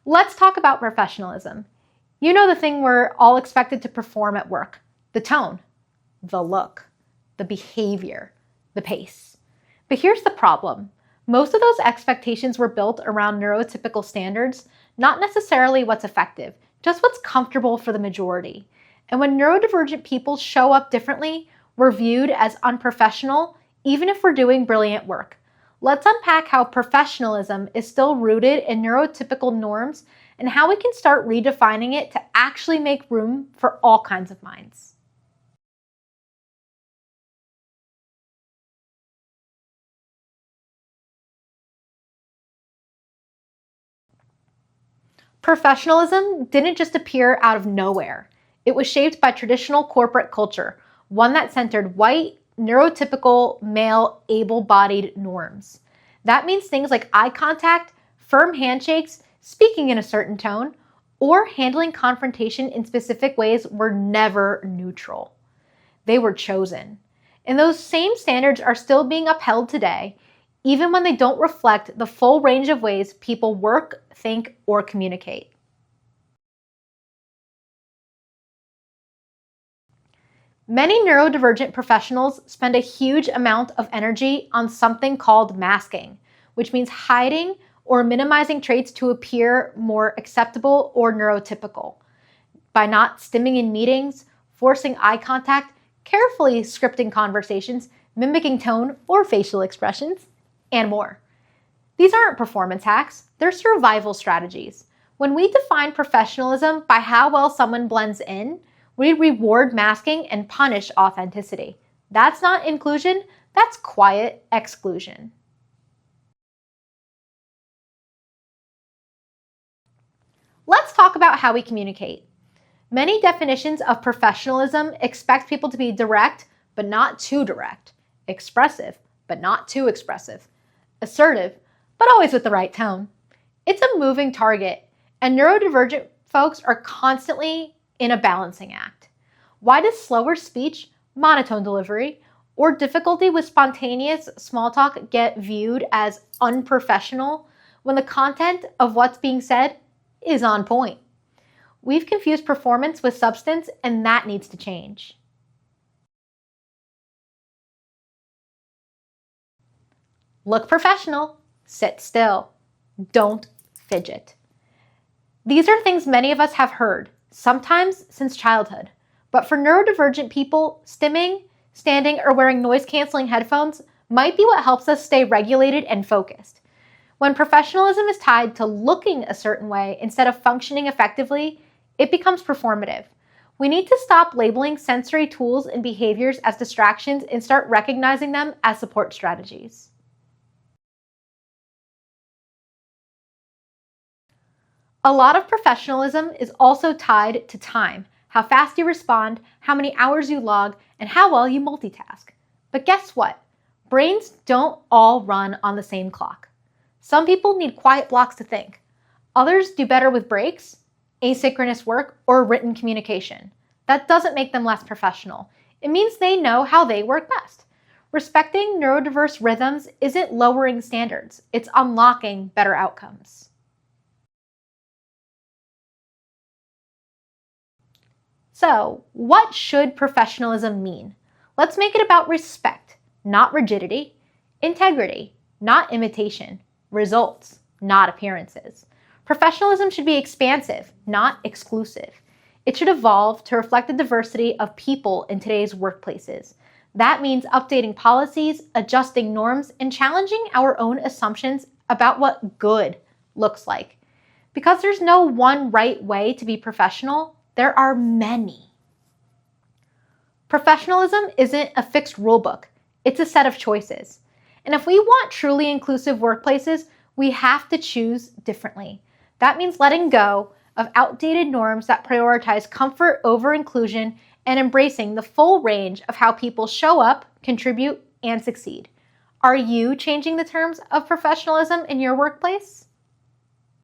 Let's talk about professionalism. You know, the thing we're all expected to perform at work. The tone, the look, the behavior, the pace. But here's the problem. Most of those expectations were built around neurotypical standards, not necessarily what's effective, just what's comfortable for the majority. And when neurodivergent people show up differently, we're viewed as unprofessional, even if we're doing brilliant work. Let's unpack how professionalism is still rooted in neurotypical norms and how we can start redefining it to actually make room for all kinds of minds. Professionalism didn't just appear out of nowhere. It was shaped by traditional corporate culture, one that centered white, neurotypical, male, able-bodied norms. That means things like eye contact, firm handshakes, speaking in a certain tone, or handling confrontation in specific ways were never neutral. They were chosen. And those same standards are still being upheld today, even when they don't reflect the full range of ways people work, think, or communicate. Many neurodivergent professionals spend a huge amount of energy on something called masking, which means hiding or minimizing traits to appear more acceptable or neurotypical. By not stimming in meetings, forcing eye contact, carefully scripting conversations, mimicking tone or facial expressions, and more. These aren't performance hacks, they're survival strategies. When we define professionalism by how well someone blends in, we reward masking and punish authenticity. That's not inclusion, that's quiet exclusion. Let's talk about how we communicate. Many definitions of professionalism expect people to be direct, but not too direct, expressive, but not too expressive, assertive, but always with the right tone. It's a moving target, and neurodivergent folks are constantly in a balancing act. Why does slower speech, monotone delivery, or difficulty with spontaneous small talk get viewed as unprofessional when the content of what's being said is on point? We've confused performance with substance, and that needs to change. Look professional, sit still, don't fidget. These are things many of us have heard, sometimes since childhood. But for neurodivergent people, stimming, standing, or wearing noise-canceling headphones might be what helps us stay regulated and focused. When professionalism is tied to looking a certain way instead of functioning effectively, it becomes performative. We need to stop labeling sensory tools and behaviors as distractions and start recognizing them as support strategies. A lot of professionalism is also tied to time, how fast you respond, how many hours you log, and how well you multitask. But guess what? Brains don't all run on the same clock. Some people need quiet blocks to think. Others do better with breaks, asynchronous work, or written communication. That doesn't make them less professional. It means they know how they work best. Respecting neurodiverse rhythms isn't lowering standards, it's unlocking better outcomes. So, what should professionalism mean? Let's make it about respect, not rigidity, integrity, not imitation, results, not appearances. Professionalism should be expansive, not exclusive. It should evolve to reflect the diversity of people in today's workplaces. That means updating policies, adjusting norms, and challenging our own assumptions about what good looks like. Because there's no one right way to be professional, there are many. Professionalism isn't a fixed rule book, it's a set of choices. And if we want truly inclusive workplaces, we have to choose differently. That means letting go of outdated norms that prioritize comfort over inclusion and embracing the full range of how people show up, contribute, and succeed. Are you changing the terms of professionalism in your workplace?